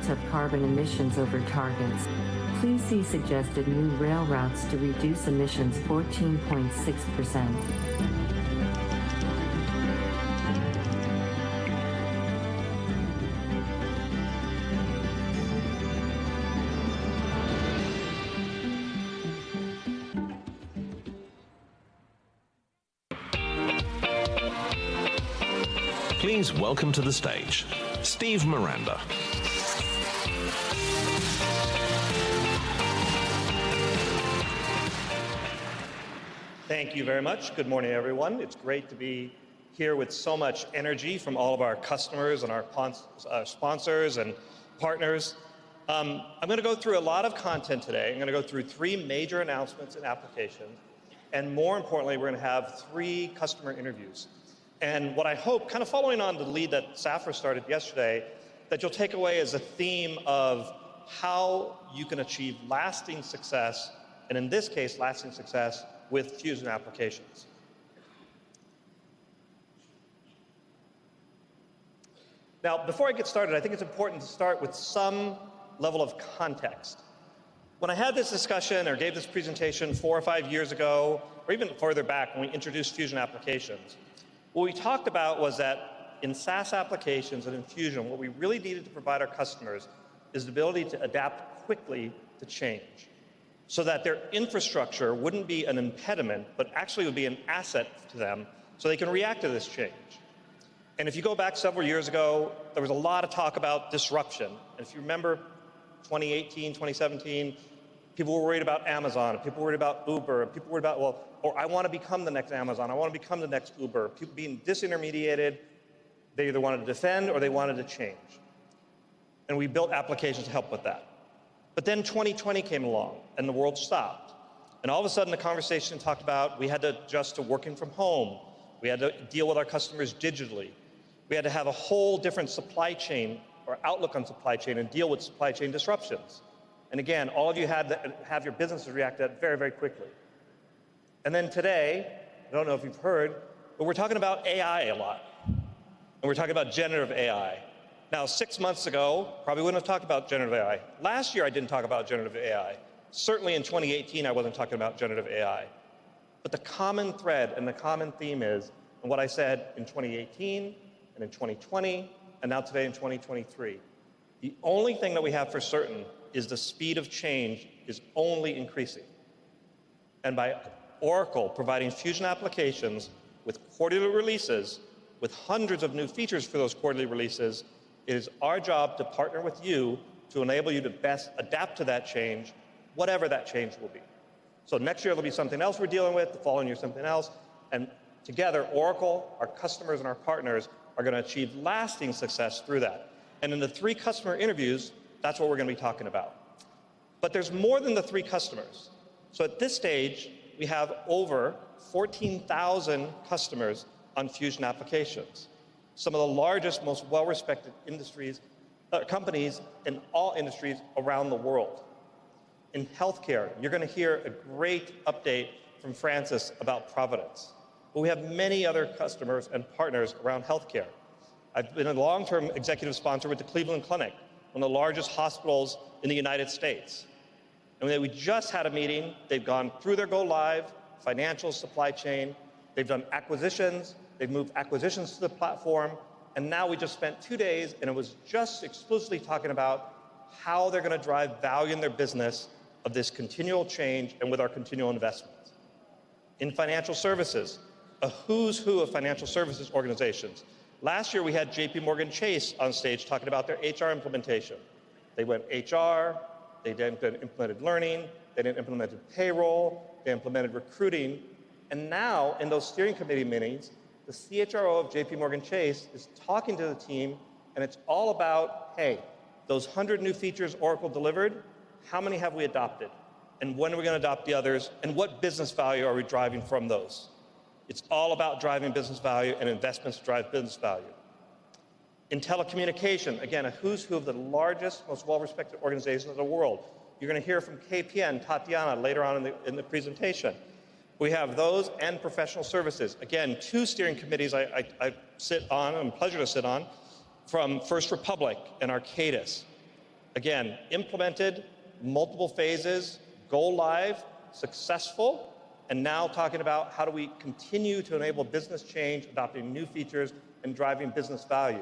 puts up carbon emissions over targets. Please see suggested new rail routes to reduce emissions 14.6%. Please welcome to the stage, Steve Miranda. Thank you very much. Good morning, everyone. It's great to be here with so much energy from all of our customers and our sponsors and partners. I'm going to go through a lot of content today. I'm going to go through 3 major announcements and applications. And more importantly, we're going to have 3 customer interviews. And what I hope, kind of following on the lead that Safra started yesterday, that you'll take away is a theme of how you can achieve lasting success, and in this case, lasting success with Fusion applications. Now, before I get started, I think it's important to start with some level of context. When I had this discussion or gave this presentation 4 or 5 years ago, or even further back when we introduced Fusion applications, what we talked about was that in SaaS applications and in Fusion, what we really needed to provide our customers is the ability to adapt quickly to change, so that their infrastructure wouldn't be an impediment, but actually would be an asset to them, so they can react to this change. And if you go back several years ago, there was a lot of talk about disruption. And if you remember 2018, 2017, people were worried about Amazon, people were worried about Uber, people were worried about, well, or I want to become the next Amazon, I want to become the next Uber. People being disintermediated, they either wanted to defend or they wanted to change. And we built applications to help with that. But then 2020 came along and the world stopped. And all of a sudden the conversation talked about we had to adjust to working from home. We had to deal with our customers digitally. We had to have a whole different supply chain or outlook on supply chain and deal with supply chain disruptions. And again, all of you had to have your businesses react to that very, very quickly. And then today, I don't know if you've heard, but we're talking about AI a lot. And we're talking about generative AI. Now, 6 months ago, probably wouldn't have talked about generative AI. Last year, I didn't talk about generative AI. Certainly in 2018, I wasn't talking about generative AI. But the common thread and the common theme is, and what I said in 2018 and in 2020, and now today in 2023, the only thing that we have for certain is the speed of change is only increasing. And by Oracle providing Fusion applications with quarterly releases, with hundreds of new features for those quarterly releases, it is our job to partner with you to enable you to best adapt to that change, whatever that change will be. So next year there'll be something else we're dealing with, the following year something else, and together Oracle, our customers and our partners are going to achieve lasting success through that. And in the 3 customer interviews, that's what we're going to be talking about. But there's more than the 3 customers. So at this stage, we have over 14,000 customers on Fusion applications. Some of the largest, most well-respected companies in all industries around the world. In healthcare, you're going to hear a great update from Francis about Providence. But we have many other customers and partners around healthcare. I've been a long-term executive sponsor with the Cleveland Clinic, one of the largest hospitals in the United States. And we just had a meeting. They've gone through their go live, financial, supply chain. They've done acquisitions. They've moved acquisitions to the platform. And now we just spent 2 days, and it was just exclusively talking about how they're going to drive value in their business of this continual change and with our continual investments. In financial services, a who's who of financial services organizations. Last year, we had JP Chase on stage talking about their HR implementation. They went HR, they then implemented learning, they then implemented payroll, they implemented recruiting, and now in those steering committee meetings, the CHRO of JP Chase is talking to the team, and it's all about, hey, those 100 new features Oracle delivered, how many have we adopted? And when are we going to adopt the others? And what business value are we driving from those? It's all about driving business value and investments to drive business value. In telecommunication, again, a who's who of the largest, most well-respected organizations in the world. You're going to hear from KPN, Tatiana, later on in the presentation. We have those and professional services. Again, 2 steering committees I sit on, I'm pleasure to sit on, from First Republic and Arcadis. Again, implemented, multiple phases, go live, successful, and now talking about how do we continue to enable business change, adopting new features, and driving business value.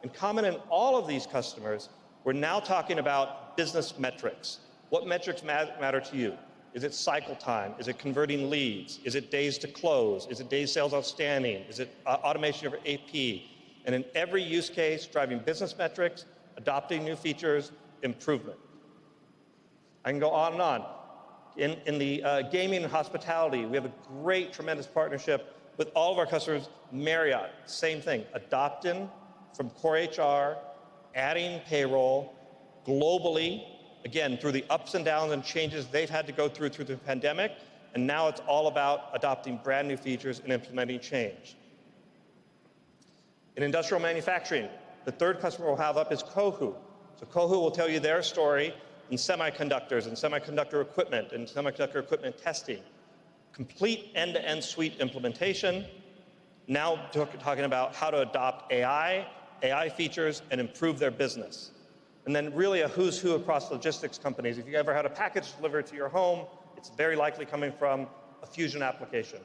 And common in all of these customers, we're now talking about business metrics. What metrics matter to you? Is it cycle time? Is it converting leads? Is it days to close? Is it days sales outstanding? Is it automation of AP? And in every use case, driving business metrics, adopting new features, improvement. I can go on and on. In the gaming and hospitality, we have a great, tremendous partnership with all of our customers. Marriott, same thing, adopting from core HR, adding payroll globally, again, through the ups and downs and changes they've had to go through the pandemic, and now it's all about adopting brand new features and implementing change. In industrial manufacturing, the third customer we'll have up is Cohu. So Cohu will tell you their story in semiconductors and semiconductor equipment and semiconductor equipment testing. Complete end-to-end suite implementation. Now talking about how to adopt AI features, and improve their business. And then really a who's who across logistics companies. If you ever had a package delivered to your home, it's very likely coming from a Fusion application.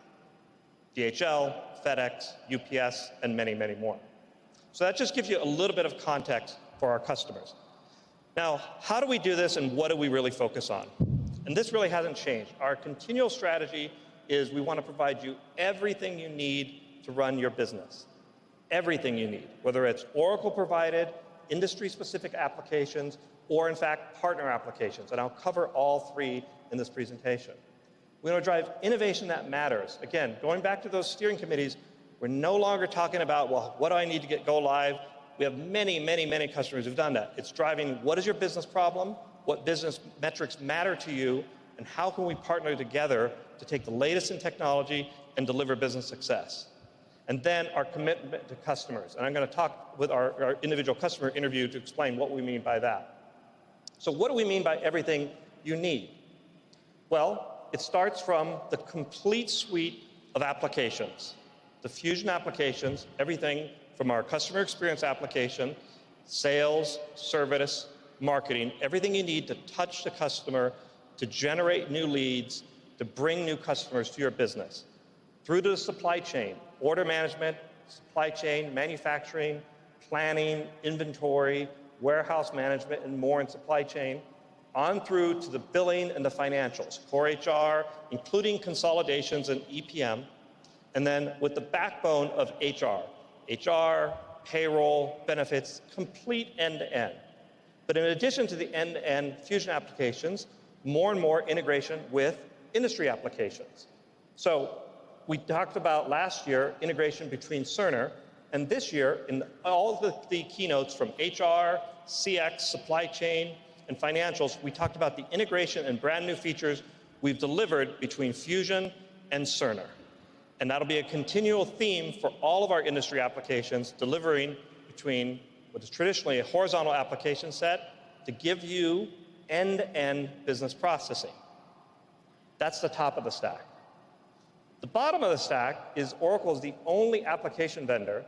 DHL, FedEx, UPS, and many, many more. So that just gives you a little bit of context for our customers. Now, how do we do this and what do we really focus on? And this really hasn't changed. Our continual strategy is we want to provide you everything you need to run your business. Everything you need, whether it's Oracle provided, industry-specific applications, or in fact, partner applications. And I'll cover all three in this presentation. We want to drive innovation that matters. Again, going back to those steering committees, we're no longer talking about, well, what do I need to go live? We have many, many, many customers who've done that. It's driving what is your business problem, what business metrics matter to you, and how can we partner together to take the latest in technology and deliver business success. And then our commitment to customers. And I'm going to talk with our individual customer interview to explain what we mean by that. So what do we mean by everything you need? Well, it starts from the complete suite of applications. The Fusion applications, everything from our customer experience application, sales, service, marketing, everything you need to touch the customer, to generate new leads, to bring new customers to your business. Through to the supply chain, order management, supply chain, manufacturing, planning, inventory, warehouse management, and more in supply chain, on through to the billing and the financials, core HR, including consolidations and EPM, and then with the backbone of HR, payroll, benefits, complete end-to-end. But in addition to the end-to-end Fusion applications, more and more integration with industry applications. So we talked about last year integration between Cerner, and this year in all of the keynotes from HR, CX, supply chain, and financials, we talked about the integration and brand new features we've delivered between Fusion and Cerner. And that'll be a continual theme for all of our industry applications, delivering between what is traditionally a horizontal application set to give you end-to-end business processing. That's the top of the stack. The bottom of the stack is Oracle is the only application vendor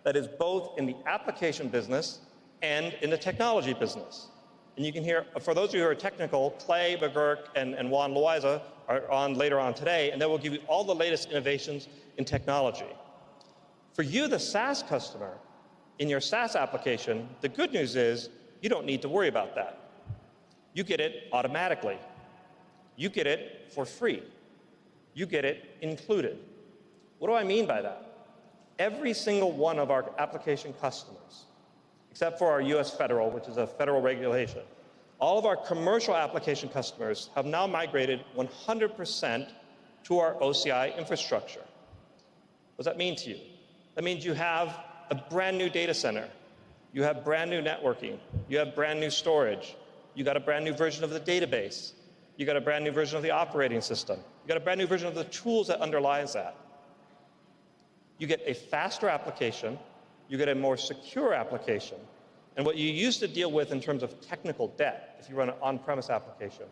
that is both in the application business and in the technology business. And you can hear, for those of you who are technical, Clay, McGurk, and Juan Loaiza are on later on today, and they will give you all the latest innovations in technology. For you, the SaaS customer, in your SaaS application, the good news is you don't need to worry about that. You get it automatically. You get it for free. You get it included. What do I mean by that? Every single one of our application customers, except for our US federal, which is a federal regulation, all of our commercial application customers have now migrated 100% to our OCI infrastructure. What does that mean to you? That means you have a brand new data center. You have brand new networking. You have brand new storage. You got a brand new version of the database. You got a brand new version of the operating system. You got a brand new version of the tools that underlies that. You get a faster application. You get a more secure application. And what you used to deal with in terms of technical debt, if you run an on-premise application,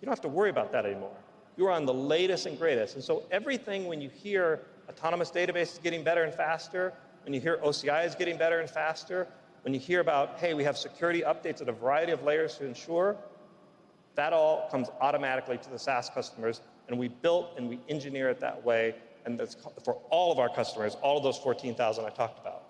you don't have to worry about that anymore. You're on the latest and greatest. And so everything, when you hear autonomous database is getting better and faster, when you hear OCI is getting better and faster, when you hear about, hey, we have security updates at a variety of layers to ensure, that all comes automatically to the SaaS customers, and we built and we engineer it that way, and that's for all of our customers, all of those 14,000 I talked about.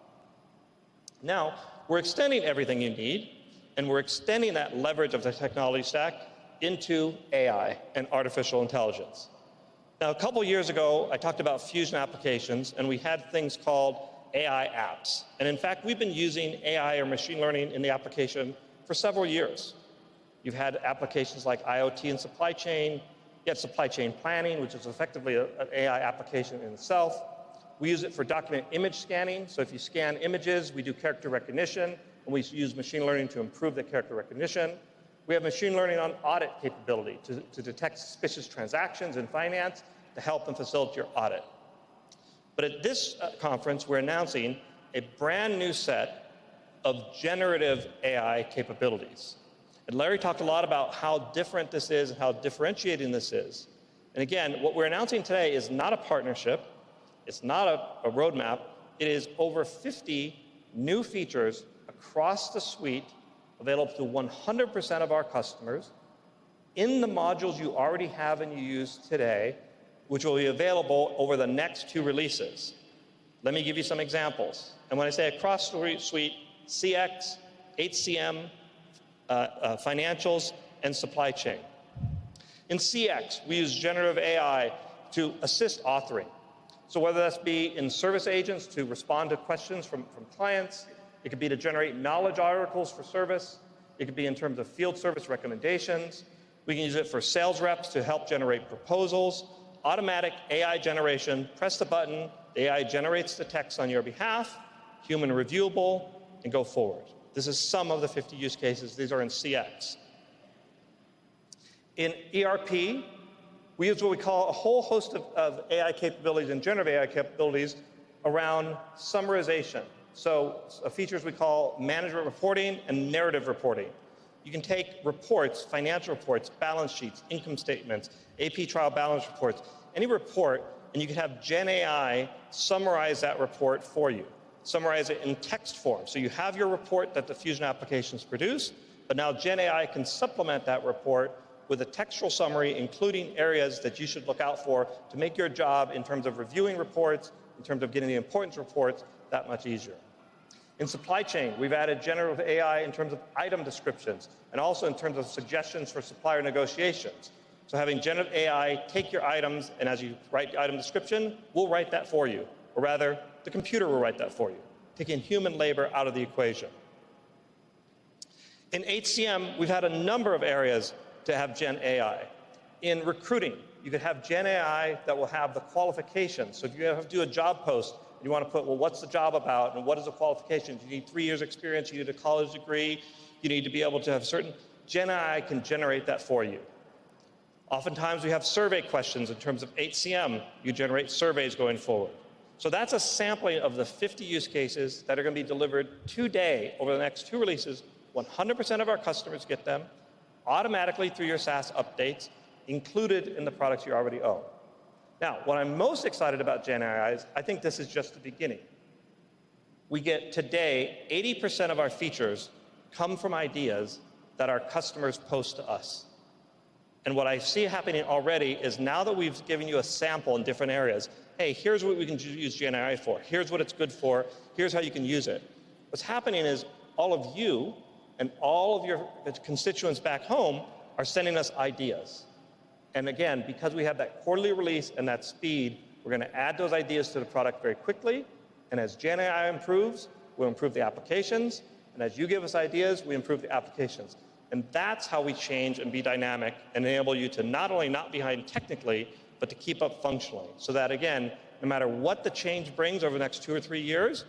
Now, we're extending everything you need, and we're extending that leverage of the technology stack into AI and artificial intelligence. Now, a couple years ago, I talked about Fusion applications, and we had things called AI apps. And in fact, we've been using AI or machine learning in the application for several years. You've had applications like IoT and supply chain. You had supply chain planning, which is effectively an AI application in itself. We use it for document image scanning. So if you scan images, we do character recognition, and we use machine learning to improve the character recognition. We have machine learning on audit capability to detect suspicious transactions in finance to help and facilitate your audit. But at this conference, we're announcing a brand new set of generative AI capabilities. And Larry talked a lot about how different this is and how differentiating this is. And again, what we're announcing today is not a partnership, it's not a roadmap, it is over 50 new features across the suite available to 100% of our customers in the modules you already have and you use today, which will be available over the next 2 releases. Let me give you some examples. And when I say across the suite, CX, HCM, financials, and supply chain. In CX, we use generative AI to assist authoring. So whether that's be in service agents to respond to questions from clients, it could be to generate knowledge articles for service, it could be in terms of field service recommendations, we can use it for sales reps to help generate proposals, automatic AI generation, press the button, the AI generates the text on your behalf, human reviewable, and go forward. This is some of the 50 use cases. These are in CX. In ERP, we use what we call a whole host of AI capabilities and generative AI capabilities around summarization. So features we call management reporting and narrative reporting. You can take reports, financial reports, balance sheets, income statements, AP trial balance reports, any report, and you can have Gen AI summarize that report for you. Summarize it in text form. So you have your report that the Fusion applications produce, but now Gen AI can supplement that report with a textual summary, including areas that you should look out for to make your job in terms of reviewing reports, in terms of getting the importance reports, that much easier. In supply chain, we've added generative AI in terms of item descriptions and also in terms of suggestions for supplier negotiations. So having generative AI take your items, and as you write the item description, we'll write that for you. Or rather, the computer will write that for you, taking human labor out of the equation. In HCM, we've had a number of areas to have Gen AI. In recruiting, you could have Gen AI that will have the qualifications. So if you have to do a job post, you want to put, well, what's the job about and what is the qualifications? You need 3 years experience, you need a college degree, you need to be able to have certain, Gen AI can generate that for you. Oftentimes we have survey questions in terms of HCM, you generate surveys going forward. So that's a sampling of the 50 use cases that are going to be delivered today over the next 2 releases. 100% of our customers get them automatically through your SaaS updates, included in the products you already own. Now, what I'm most excited about Gen AI is I think this is just the beginning. We get today, 80% of our features come from ideas that our customers post to us. And what I see happening already is now that we've given you a sample in different areas, hey, here's what we can use Gen AI for, here's what it's good for, here's how you can use it. What's happening is all of you and all of your constituents back home are sending us ideas. And again, because we have that quarterly release and that speed, we're going to add those ideas to the product very quickly. And as Gen AI improves, we'll improve the applications. And as you give us ideas, we improve the applications. And that's how we change and be dynamic and enable you to not only not be behind technically, but to keep up functionally. So that, again, no matter what the change brings over the next 2 or 3 years,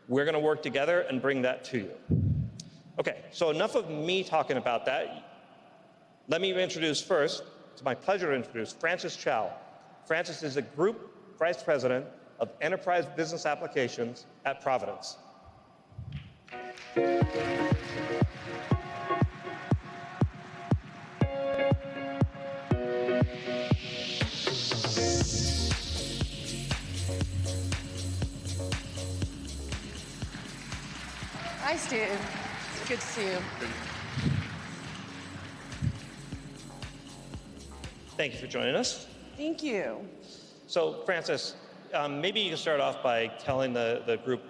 we're going to work together and bring that to you. OK, so enough of me talking about that. Let me introduce first. It's my pleasure to introduce Francis Chao. Francis is a Group Vice President of Enterprise Business Applications at Providence. Hi, Hi, Steve. Good to see you. Thank you for joining us. Thank you. So, Francis, maybe you can start off by telling the group,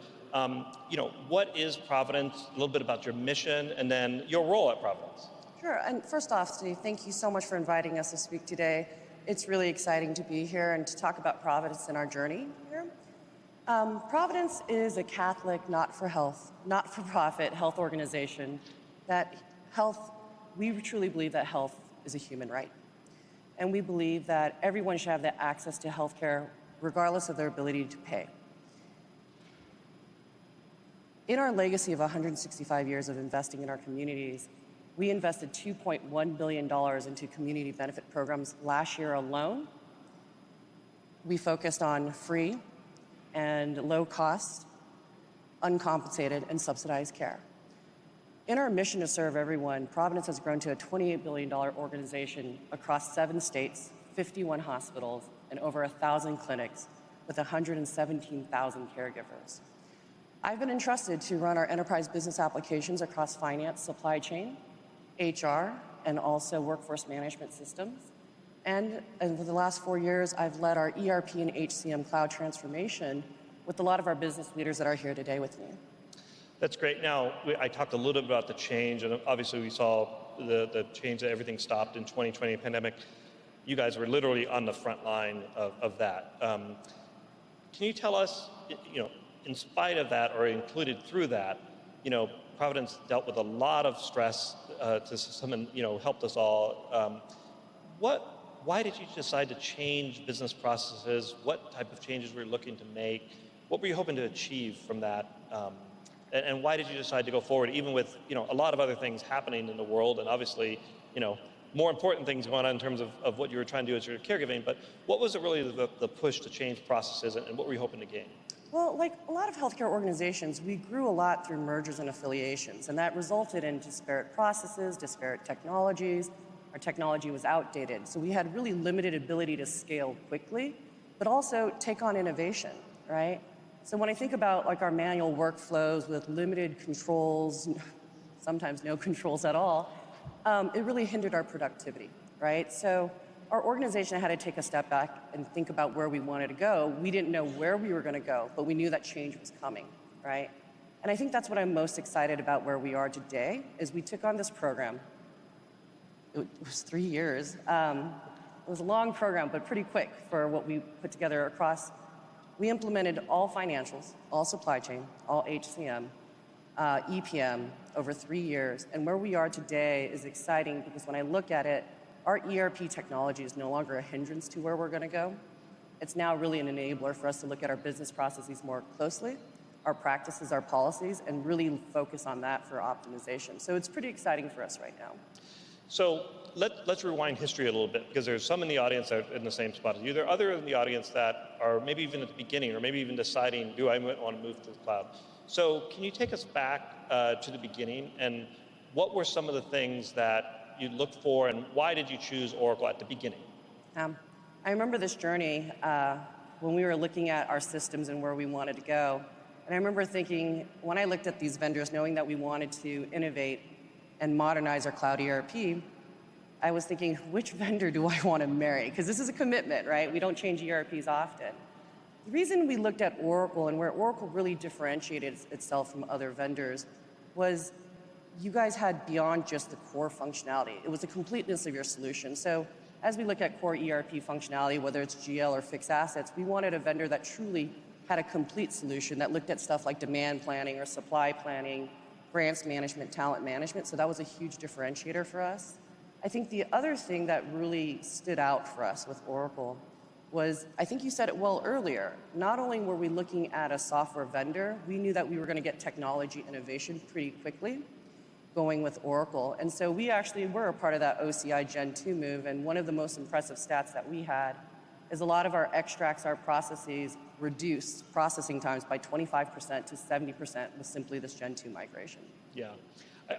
what is Providence, a little bit about your mission, and then your role at Providence. Sure, and first off, Steve, thank you so much for inviting us to speak today. It's really exciting to be here and to talk about Providence and our journey here. Providence is a Catholic, not-for-profit health organization we truly believe that health is a human right. And we believe that everyone should have the access to health care regardless of their ability to pay. In our legacy of 165 years of investing in our communities, we invested $2.1 billion into community benefit programs last year alone. We focused on free and low cost, uncompensated, and subsidized care. In our mission to serve everyone, Providence has grown to a $28 billion organization across 7 states, 51 hospitals, and over 1,000 clinics with 117,000 caregivers. I've been entrusted to run our enterprise business applications across finance, supply chain, HR, and also workforce management systems. And over the last 4 years, I've led our ERP and HCM cloud transformation with a lot of our business leaders that are here today with me. That's great. Now, I talked a little bit about the change, and obviously we saw the change that everything stopped in 2020 pandemic. You guys were literally on the front line of that. Can you tell us, in spite of that or included through that, Providence dealt with a lot of stress to some, and helped us all. Why did you decide to change business processes? What type of changes were you looking to make? What were you hoping to achieve from that? And why did you decide to go forward, even with a lot of other things happening in the world, and obviously more important things going on in terms of what you were trying to do as your caregiving? But what was it really the push to change processes, and what were you hoping to gain? Well, like a lot of healthcare organizations, we grew a lot through mergers and affiliations, and that resulted in disparate processes, disparate technologies. Our technology was outdated, so we had really limited ability to scale quickly, but also take on innovation, right? So when I think about our manual workflows with limited controls, sometimes no controls at all, it really hindered our productivity, right? So our organization had to take a step back and think about where we wanted to go. We didn't know where we were going to go, but we knew that change was coming, right? And I think that's what I'm most excited about where we are today, is we took on this program. It was 3 years. It was a long program, but pretty quick for what we put together across. We implemented all financials, all supply chain, all HCM, EPM over 3 years. And where we are today is exciting because when I look at it, our ERP technology is no longer a hindrance to where we're going to go. It's now really an enabler for us to look at our business processes more closely, our practices, our policies, and really focus on that for optimization. So it's pretty exciting for us right now. So let's rewind history a little bit, because there's some in the audience that are in the same spot as you. There are others in the audience that are maybe even at the beginning, or maybe even deciding, do I want to move to the cloud? So can you take us back to the beginning, and what were some of the things that you looked for, and why did you choose Oracle at the beginning? I remember this journey when we were looking at our systems and where we wanted to go. And I remember thinking, when I looked at these vendors, knowing that we wanted to innovate and modernize our cloud ERP, I was thinking, which vendor do I want to marry? Because this is a commitment, right? We don't change ERPs often. The reason we looked at Oracle and where Oracle really differentiated itself from other vendors was you guys had beyond just the core functionality. It was the completeness of your solution. So as we look at core ERP functionality, whether it's GL or fixed assets, we wanted a vendor that truly had a complete solution that looked at stuff like demand planning or supply planning, grants management, talent management. So that was a huge differentiator for us. I think the other thing that really stood out for us with Oracle was, I think you said it well earlier, not only were we looking at a software vendor, we knew that we were going to get technology innovation pretty quickly going with Oracle. And so we actually were a part of that OCI Gen 2 move, and one of the most impressive stats that we had is a lot of our extracts, our processes, reduced processing times by 25% to 70% with simply this Gen 2 migration. Yeah.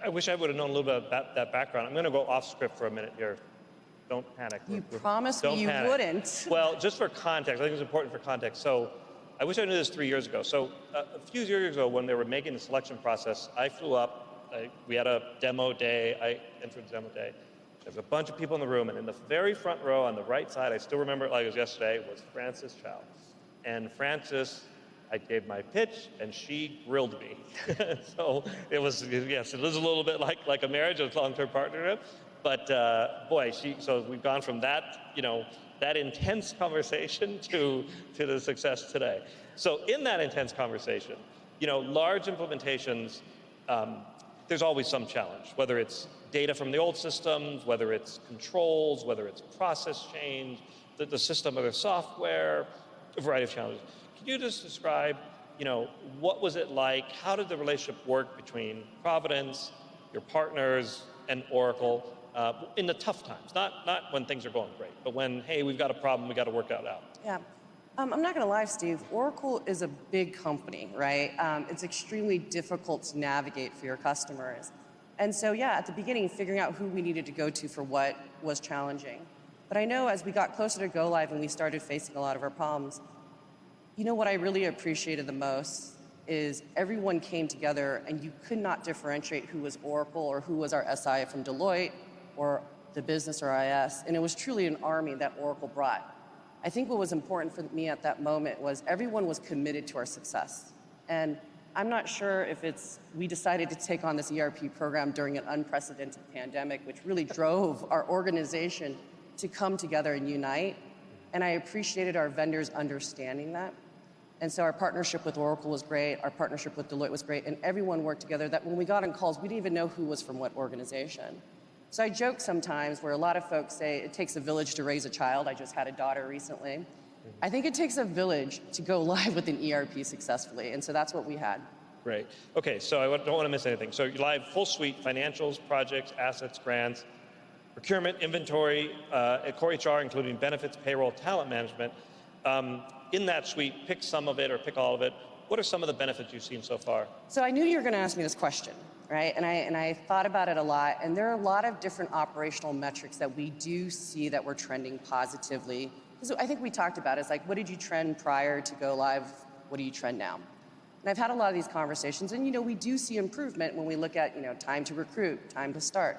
I wish I would have known a little bit about that background. I'm going to go off script for a minute here. Don't panic. You promised me you wouldn't. Well, just for context, I think it's important for context. So I wish I knew this 3 years ago. So a few years ago, when they were making the selection process, I flew up. We had a demo day. I entered the demo day. There's a bunch of people in the room, and in the very front row on the right side, I still remember it like it was yesterday, was Frances Chao. And Frances, I gave my pitch, and she grilled me. So it was, yes, it was a little bit like a marriage, a long-term partnership. But boy, so we've gone from that, that intense conversation to the success today. So in that intense conversation, large implementations, there's always some challenge, whether it's data from the old systems, whether it's controls, whether it's process change, the system or the software, a variety of challenges. Can you just describe, what was it like? How did the relationship work between Providence, your partners, and Oracle in the tough times? Not when things are going great, but when, hey, we've got a problem, we got to work that out. Yeah. I'm not going to lie, Steve. Oracle is a big company, right? It's extremely difficult to navigate for your customers. And so, yeah, at the beginning, figuring out who we needed to go to for what was challenging. But I know as we got closer to go live and we started facing a lot of our problems, what I really appreciated the most is everyone came together and you could not differentiate who was Oracle or who was our SI from Deloitte or the business or IS. And it was truly an army that Oracle brought. I think what was important for me at that moment was everyone was committed to our success. And I'm not sure if we decided to take on this ERP program during an unprecedented pandemic, which really drove our organization to come together and unite. And I appreciated our vendors understanding that. And so our partnership with Oracle was great, our partnership with Deloitte was great, and everyone worked together that when we got on calls, we didn't even know who was from what organization. So I joke sometimes where a lot of folks say it takes a village to raise a child. I just had a daughter recently. I think it takes a village to go live with an ERP successfully, and so that's what we had. Great. Okay, so I don't want to miss anything. So you're live, full suite, financials, projects, assets, grants, procurement, inventory, core HR, including benefits, payroll, talent management. In that suite, pick some of it or pick all of it. What are some of the benefits you've seen so far? So I knew you were going to ask me this question, right? And I thought about it a lot, and there are a lot of different operational metrics that we do see that we're trending positively. Because I think we talked about it. It's like, what did you trend prior to go live? What do you trend now? And I've had a lot of these conversations, and we do see improvement when we look at time to recruit, time to start.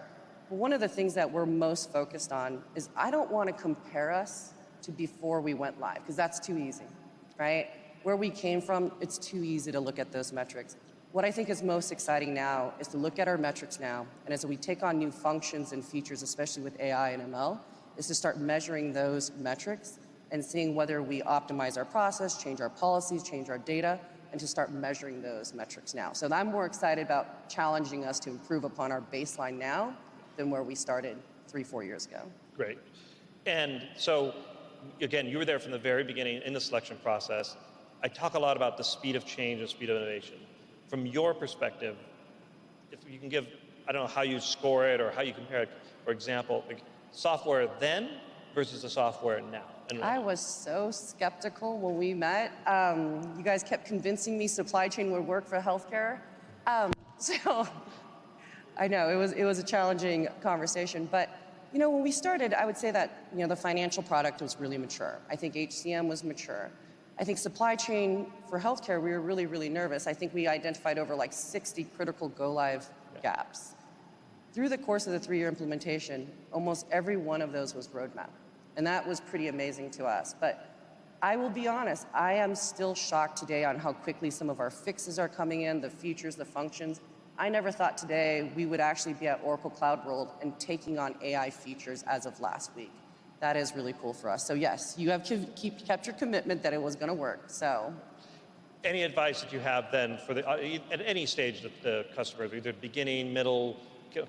But one of the things that we're most focused on is I don't want to compare us to before we went live, because that's too easy, right? Where we came from, it's too easy to look at those metrics. What I think is most exciting now is to look at our metrics now, and as we take on new functions and features, especially with AI and ML, is to start measuring those metrics and seeing whether we optimize our process, change our policies, change our data, and to start measuring those metrics now. So I'm more excited about challenging us to improve upon our baseline now than where we started 3-4 years ago. Great. And so, again, you were there from the very beginning in the selection process. I talk a lot about the speed of change and speed of innovation. From your perspective, if you can give, I don't know how you score it or how you compare it, for example, like software then versus the software now. And I was so skeptical when we met. You guys kept convincing me supply chain would work for healthcare. So I know it was a challenging conversation, but when we started, I would say that the financial product was really mature. I think HCM was mature. I think supply chain for healthcare, we were really, really nervous. I think we identified over 60 critical go-live gaps. Through the course of the 3-year implementation, almost every one of those was roadmap. And that was pretty amazing to us. But I will be honest, I am still shocked today on how quickly some of our fixes are coming in, the features, the functions. I never thought today we would actually be at Oracle CloudWorld and taking on AI features as of last week. That is really cool for us. So yes, you have kept your commitment that it was going to work. So, any advice that you have then for at any stage that the customers, either beginning, middle,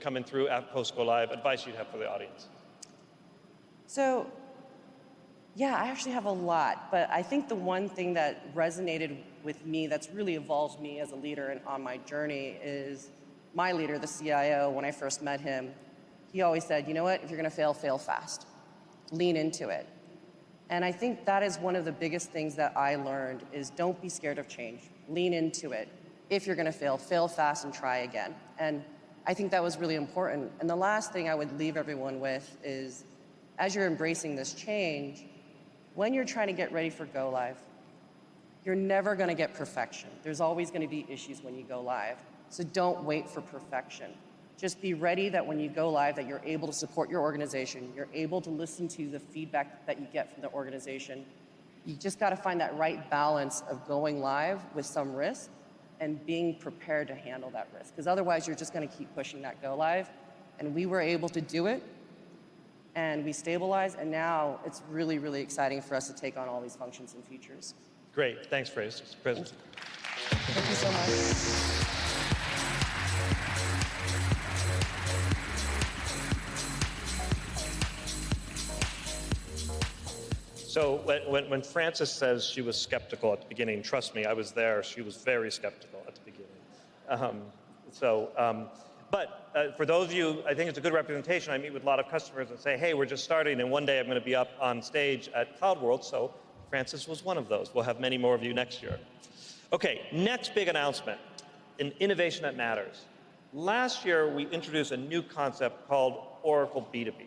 coming through, post go live, advice you'd have for the audience? So, yeah, I actually have a lot, but I think the one thing that resonated with me that's really evolved me as a leader and on my journey is my leader, the CIO. When I first met him, he always said, you know what, if you're going to fail, fail fast. Lean into it. And I think that is one of the biggest things that I learned is don't be scared of change. Lean into it. If you're going to fail, fail fast and try again. And I think that was really important. And the last thing I would leave everyone with is, as you're embracing this change, when you're trying to get ready for go live, You're never going to get perfection. There's always going to be issues when you go live. So don't wait for perfection. Just be ready that when you go live, that you're able to support your organization. You're able to listen to the feedback that you get from the organization. You just got to find that right balance of going live with some risk and being prepared to handle that risk. Because otherwise, you're just going to keep pushing that go live. And we were able to do it, and we stabilized, and now it's really, really exciting for us to take on all these functions and features. Great. Thanks, President. Thank you so much. So when Frances says she was skeptical at the beginning, trust me, I was there. She was very skeptical at the beginning. But for those of you, I think it's a good representation. I meet with a lot of customers and say, hey, we're just starting, and one day I'm going to be up on stage at CloudWorld. So Frances was one of those. We'll have many more of you next year. Okay, next big announcement, an innovation that matters. Last year, we introduced a new concept called Oracle B2B.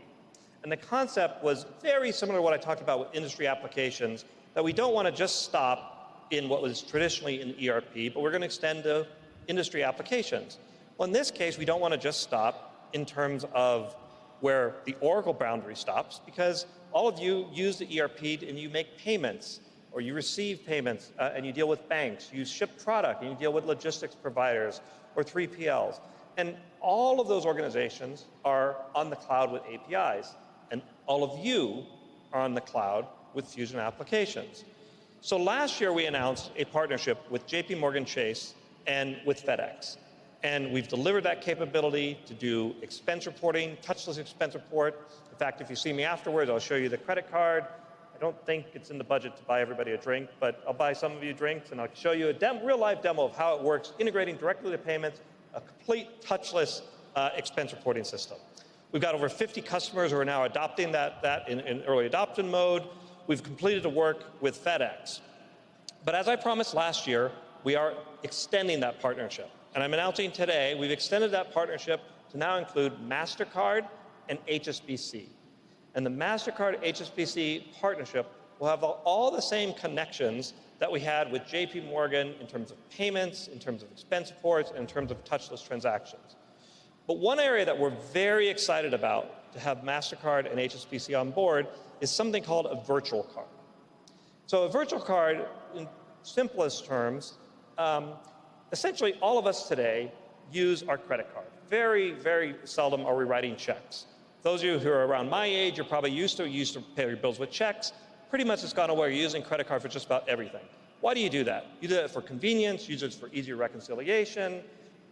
And the concept was very similar to what I talked about with industry applications, that we don't want to just stop in what was traditionally in ERP, but we're going to extend to industry applications. Well, in this case, we don't want to just stop in terms of where the Oracle boundary stops, because all of you use the ERP and you make payments, or you receive payments, and you deal with banks. You ship product, and you deal with logistics providers, or 3PLs. And all of those organizations are on the cloud with APIs. And all of you are on the cloud with Fusion applications. So last year we announced a partnership with JPMorgan Chase and with FedEx. And we've delivered that capability to do expense reporting, touchless expense report. In fact, if you see me afterwards, I'll show you the credit card. I don't think it's in the budget to buy everybody a drink, but I'll buy some of you drinks, and I'll show you a real live demo of how it works, integrating directly to payments, a complete touchless expense reporting system. We've got over 50 customers who are now adopting that in early adoption mode. We've completed the work with FedEx. But as I promised last year, we are extending that partnership. And I'm announcing today, we've extended that partnership to now include Mastercard and HSBC. And the Mastercard HSBC partnership will have all the same connections that we had with JP Morgan in terms of payments, in terms of expense reports, and in terms of touchless transactions. But one area that we're very excited about to have Mastercard and HSBC on board is something called a virtual card. So a virtual card, in simplest terms, essentially all of us today use our credit card. Very, very seldom are we writing checks. Those of you who are around my age, you're probably used to pay your bills with checks. Pretty much it's gone away. You're using credit card for just about everything. Why do you do that? You do that for convenience, you use it for easier reconciliation.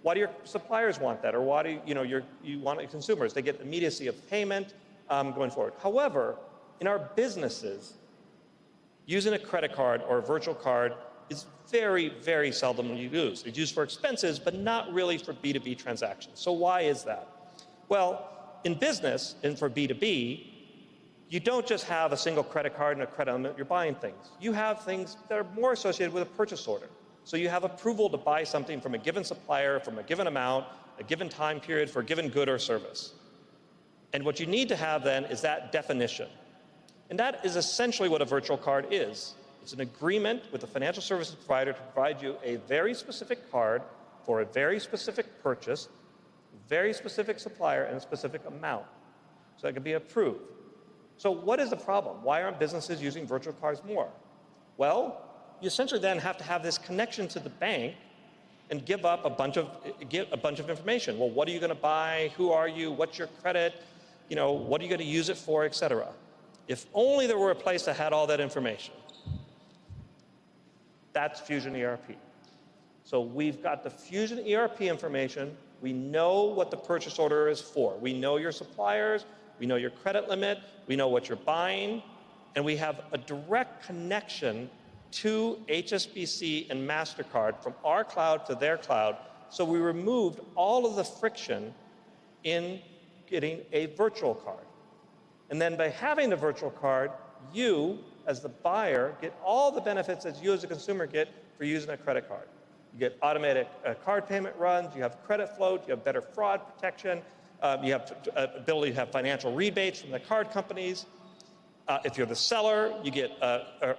Why do your suppliers want that? Or why do you want consumers? They get immediacy of payment going forward. However, in our businesses, using a credit card or a virtual card is very, very seldom used. It's used for expenses, but not really for B2B transactions. So why is that? Well, in business and for B2B, you don't just have a single credit card and a credit limit, you're buying things. You have things that are more associated with a purchase order. So you have approval to buy something from a given supplier, from a given amount, a given time period for a given good or service. And what you need to have then is that definition. And that is essentially what a virtual card is. It's an agreement with the financial services provider to provide you a very specific card for a very specific purchase, very specific supplier, and a specific amount. So it can be approved. So what is the problem? Why aren't businesses using virtual cards more? Well, you essentially then have to have this connection to the bank and give a bunch of information. Well, what are you going to buy? Who are you? What's your credit? What are you going to use it for, et cetera. If only there were a place that had all that information. That's Fusion ERP. So we've got the Fusion ERP information. We know what the purchase order is for. We know your suppliers. We know your credit limit. We know what you're buying. And we have a direct connection to HSBC and Mastercard from our cloud to their cloud. So we removed all of the friction in getting a virtual card. And then by having the virtual card, you, as the buyer, get all the benefits that you as a consumer get for using a credit card. You get automatic card payment runs, you have credit float, you have better fraud protection, you have ability to have financial rebates from the card companies. If you're the seller, you get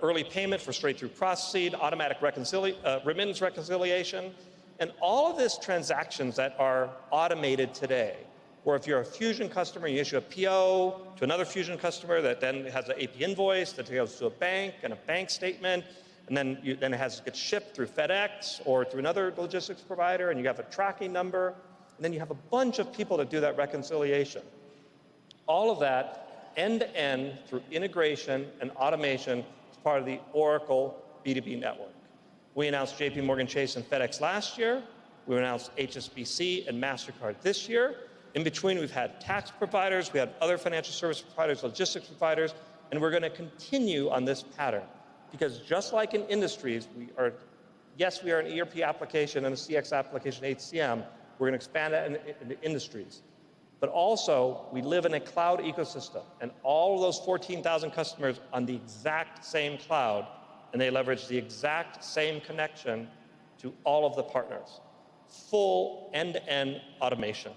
early payment for straight-through processing, automatic remittance reconciliation, and all of these transactions that are automated today. Or if you're a Fusion customer, you issue a PO to another Fusion customer that then has an AP invoice that goes to a bank and a bank statement, and then it gets shipped through FedEx or through another logistics provider, and you have a tracking number, and then you have a bunch of people that do that reconciliation. All of that end-to-end through integration and automation as part of the Oracle B2B network. We announced JP Morgan Chase and FedEx last year. We announced HSBC and Mastercard this year. In between, we've had tax providers, we had other financial service providers, logistics providers, and we're going to continue on this pattern. Because just like in industries, we are an ERP application and a CX application, HCM. We're going to expand that into industries. But also, we live in a cloud ecosystem, and all of those 14,000 customers on the exact same cloud, and they leverage the exact same connection to all of the partners. Full end-to-end automation.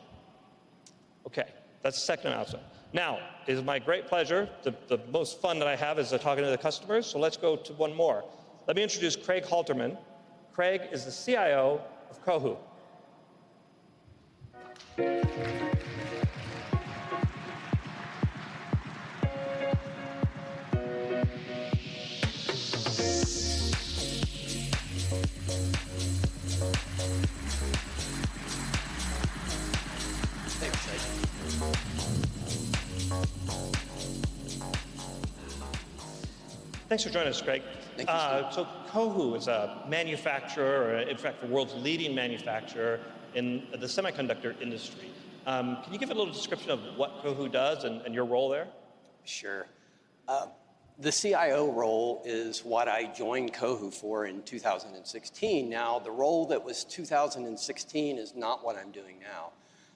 Okay, that's the second announcement. Now, it is my great pleasure, the most fun that I have is talking to the customers, so let's go to one more. Let me introduce Craig Halterman. Craig is the CIO of Cohu. Thanks for joining us, Greg. Thank you, Steve. So Cohu is a manufacturer, or in fact, the world's leading manufacturer in the semiconductor industry. Can you give a little description of what Cohu does and your role there? Sure. The CIO role is what I joined Cohu for in 2016. Now, the role that was 2016 is not what I'm doing now.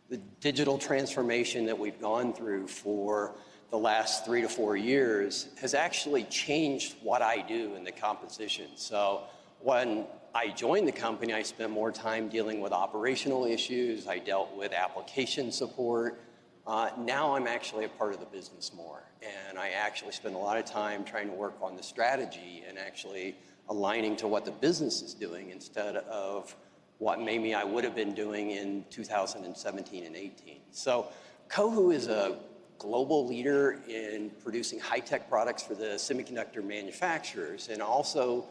The digital transformation that we've gone through for the last 3 to 4 years has actually changed what I do in the composition. So when I joined the company, I spent more time dealing with operational issues. I dealt with application support. Now I'm actually a part of the business more. And I actually spend a lot of time trying to work on the strategy and actually aligning to what the business is doing instead of what maybe I would have been doing in 2017 and 18. So Cohu is a global leader in producing high-tech products for the semiconductor manufacturers and also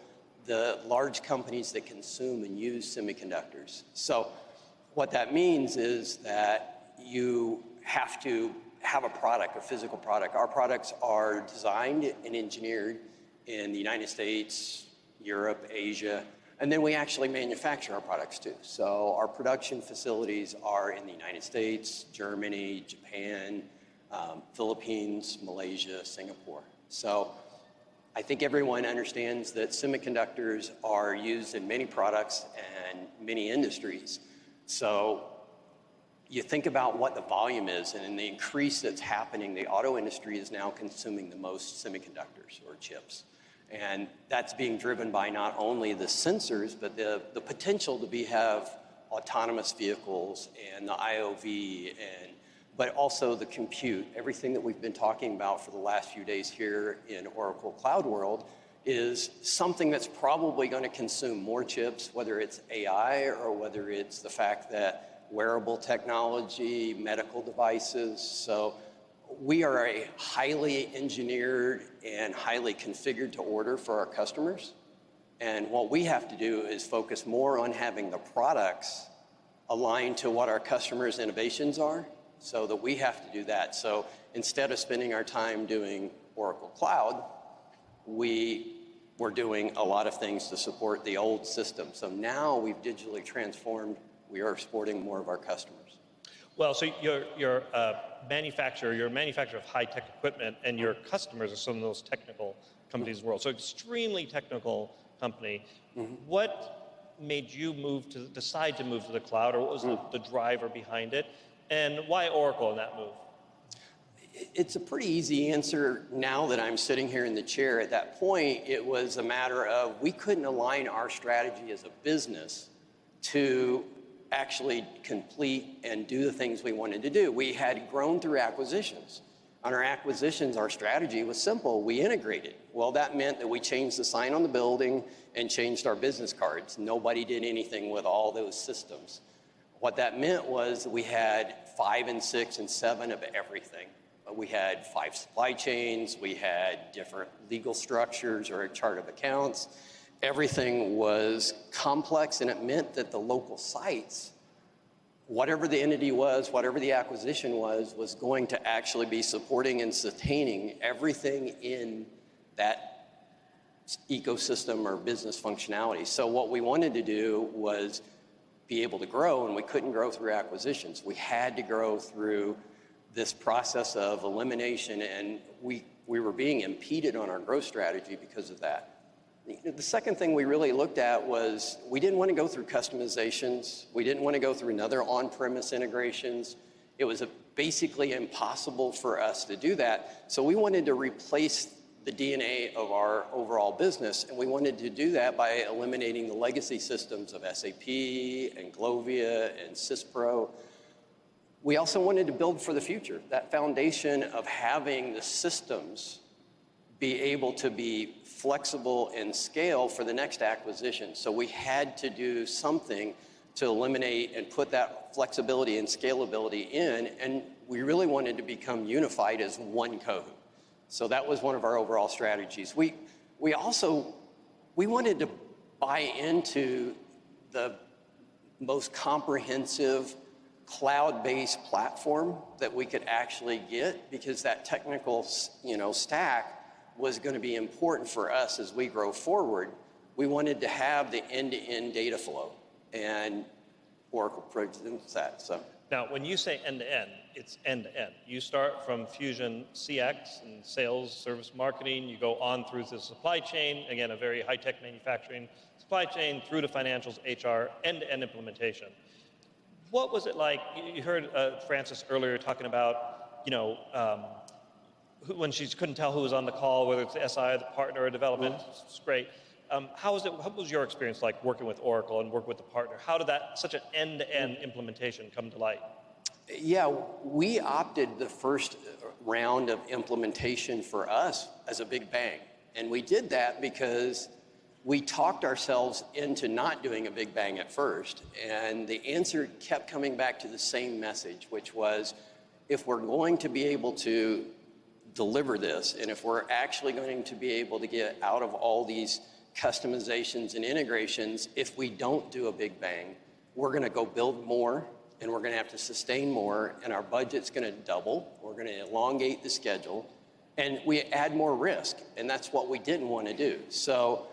the large companies that consume and use semiconductors. So what that means is that you have to have a product, a physical product. Our products are designed and engineered in the United States, Europe, Asia, and then we actually manufacture our products too. So our production facilities are in the United States, Germany, Japan, Philippines, Malaysia, Singapore. So I think everyone understands that semiconductors are used in many products and many industries. So you think about what the volume is, and in the increase that's happening, the auto industry is now consuming the most semiconductors or chips. And that's being driven by not only the sensors, but the potential to have autonomous vehicles and the IOV, but also the compute. Everything that we've been talking about for the last few days here in Oracle CloudWorld is something that's probably going to consume more chips, whether it's AI or whether it's the fact that wearable technology, medical devices. So we are a highly engineered and highly configured to order for our customers. And what we have to do is focus more on having the products aligned to what our customers' innovations are, so that we have to do that. So instead of spending our time doing Oracle Cloud, we were doing a lot of things to support the old system. So now we've digitally transformed. We are supporting more of our customers. Well, so you're a manufacturer of high-tech equipment, and your customers are some of those technical companies in the world. So extremely technical company. Mm-hmm. What made you decide to move to the cloud, or what was the driver behind it? And why Oracle in that move? It's a pretty easy answer now that I'm sitting here in the chair. At that point, it was a matter of we couldn't align our strategy as a business to actually complete and do the things we wanted to do. We had grown through acquisitions. On our acquisitions, our strategy was simple. We integrated. Well, that meant that we changed the sign on the building and changed our business cards. Nobody did anything with all those systems. What that meant was we had 5 and 6 and 7 of everything. We had 5 supply chains. We had different legal structures or a chart of accounts. Everything was complex, and it meant that the local sites, whatever the entity was, whatever the acquisition was going to actually be supporting and sustaining everything in that ecosystem or business functionality. So what we wanted to do was be able to grow, and we couldn't grow through acquisitions. We had to grow through this process of elimination, and we were being impeded on our growth strategy because of that. The second thing we really looked at was we didn't want to go through customizations. We didn't want to go through another on-premise integrations. It was basically impossible for us to do that. So we wanted to replace the DNA of our overall business, and we wanted to do that by eliminating the legacy systems of SAP and Glovia and Syspro. We also wanted to build for the future, that foundation of having the systems be able to be flexible and scale for the next acquisition. So we had to do something to eliminate and put that flexibility and scalability in, and we really wanted to become unified as one Cohu. So that was one of our overall strategies. We wanted to buy into the most comprehensive cloud-based platform that we could actually get, because that technical, stack was going to be important for us as we grow forward. We wanted to have the end-to-end data flow, and Oracle presents that. So now, when you say end-to-end, it's end-to-end. You start from Fusion CX and sales, service marketing. You go on through the supply chain, again, a very high-tech manufacturing supply chain, through to financials, HR, end-to-end implementation. What was it like? You heard Frances earlier talking about, when she couldn't tell who was on the call, whether it's the SI, the partner, or development. It's great. How was your experience like working with Oracle and working with the partner? How did such an end-to-end implementation come to light? Yeah, we opted the first round of implementation for us as a big bang. And we did that because we talked ourselves into not doing a big bang at first. And the answer kept coming back to the same message, which was, if we're going to be able to deliver this, and if we're actually going to be able to get out of all these customizations and integrations, if we don't do a big bang, we're going to go build more, and we're going to have to sustain more, and our budget's going to double. We're going to elongate the schedule, and we add more risk, and that's what we didn't want to do. So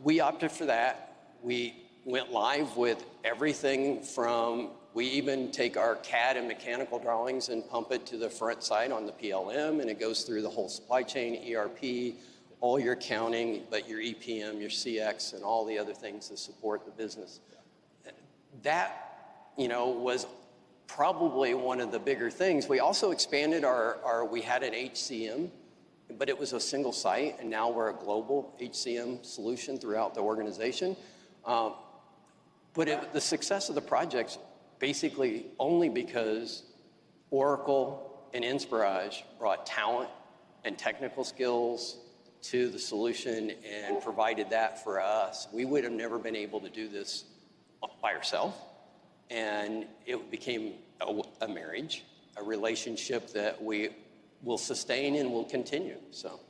we opted for that. We went live with everything from, we even take our CAD and mechanical drawings and pump it to the front side on the PLM, and it goes through the whole supply chain, ERP, all your accounting, but your EPM, your CX, and all the other things that support the business. That, was probably one of the bigger things. We also expanded we had an HCM, but it was a single site, and now we're a global HCM solution throughout the organization. But the success of the project's basically only because Oracle and Inspirage brought talent and technical skills to the solution and provided that for us. We would have never been able to do this by ourselves, and it became a marriage, a relationship that we will sustain and will continue. So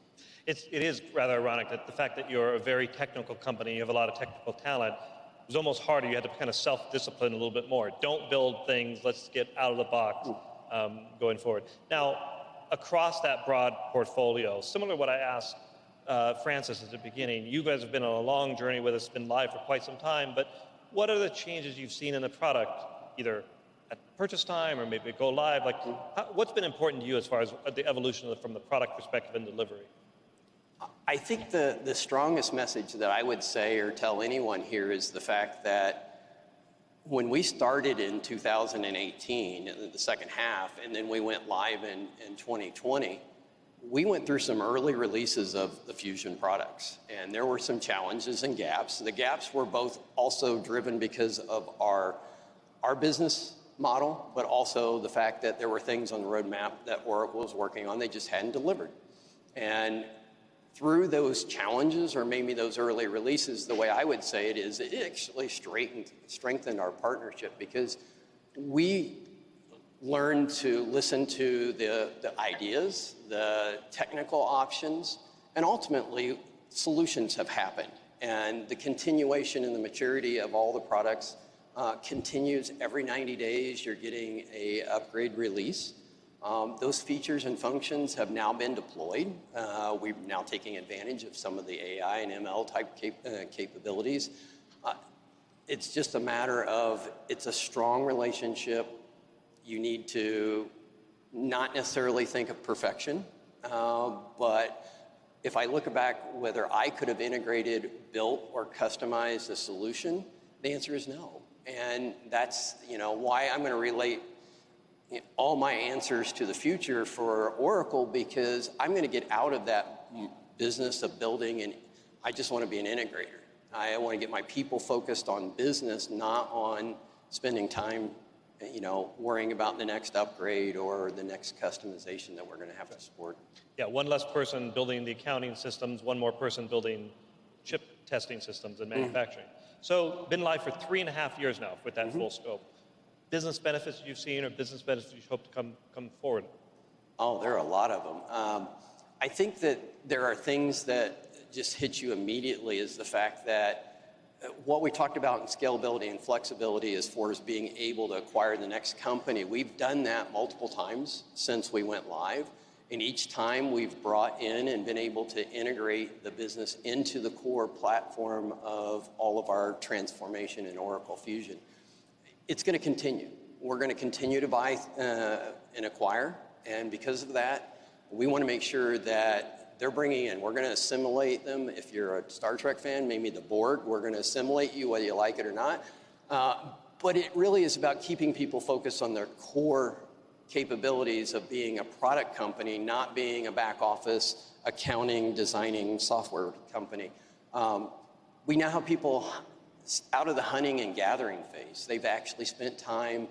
it is rather ironic that the fact that you're a very technical company, you have a lot of technical talent, it was almost harder. You had to kind of self-discipline a little bit more. Don't build things, let's get out of the box going forward. Now, across that broad portfolio, similar to what I asked Frances at the beginning, you guys have been on a long journey with us, been live for quite some time, but what are the changes you've seen in the product, either at purchase time or maybe go live? Like, what's been important to you as far as the evolution from the product perspective and delivery? I think the strongest message that I would say or tell anyone here is the fact that when we started in 2018, the second half, and then we went live in 2020, we went through some early releases of the Fusion products, and there were some challenges and gaps. The gaps were both also driven because of our business model, but also the fact that there were things on the roadmap that Oracle was working on, they just hadn't delivered. And through those challenges, or maybe those early releases, the way I would say it is, it actually strengthened our partnership, because we learned to listen to the ideas, the technical options, and ultimately solutions have happened. And the continuation and the maturity of all the products continues. Every 90 days, you're getting a upgrade release. Those features and functions have now been deployed. We're now taking advantage of some of the AI and ML type capabilities. It's just a matter of, it's a strong relationship. You need to not necessarily think of perfection, but if I look back whether I could have integrated, built, or customized a solution, the answer is no. And that's why I'm going to relate all my answers to the future for Oracle, because I'm going to get out of that business of building, and I just want to be an integrator. I want to get my people focused on business, not on spending time worrying about the next upgrade or the next customization that we're going to have to support. Yeah, one less person building the accounting systems, one more person building chip testing systems and manufacturing. So been live for 3.5 years now with that full scope. Business benefits you've seen, or business benefits you hope to come forward? Oh, there are a lot of them. I think that there are things that just hit you immediately, is the fact that what we talked about in scalability and flexibility as far as being able to acquire the next company, we've done that multiple times since we went live. And each time we've brought in and been able to integrate the business into the core platform of all of our transformation in Oracle Fusion. It's going to continue. We're going to continue to buy and acquire. And because of that, we want to make sure that they're bringing in, we're going to assimilate them. If you're a Star Trek fan, maybe the Borg, we're going to assimilate you whether you like it or not. But it really is about keeping people focused on their core capabilities of being a product company, not being a back office accounting, designing software company. We now have people out of the hunting and gathering phase. They've actually spent time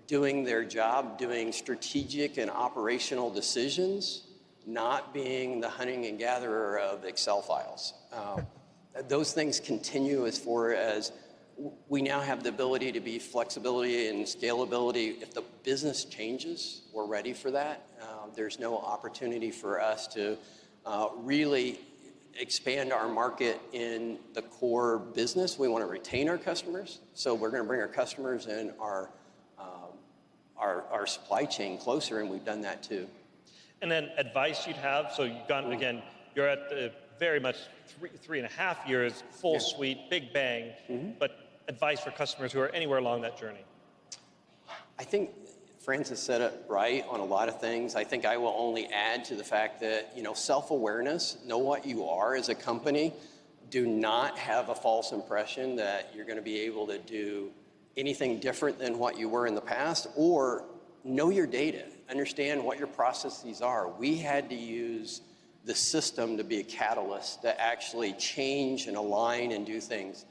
doing their job, doing strategic and operational decisions, not being the hunting and gatherer of Excel files. Those things continue as far as we now have the ability to be flexibility and scalability. If the business changes, we're ready for that. There's no opportunity for us to really expand our market in the core business. We want to retain our customers, so we're going to bring our customers and our supply chain closer, and we've done that too. And then advice you'd have, so you've gone, again, you're at the very much 3.5 years, full suite, big bang, but advice for customers who are anywhere along that journey? I think Francis said it right on a lot of things. I think I will only add to the fact that, self-awareness, know what you are as a company. Do not have a false impression that you're going to be able to do anything different than what you were in the past, or know your data. Understand what your processes are. We had to use the system to be a catalyst to actually change and align and do things.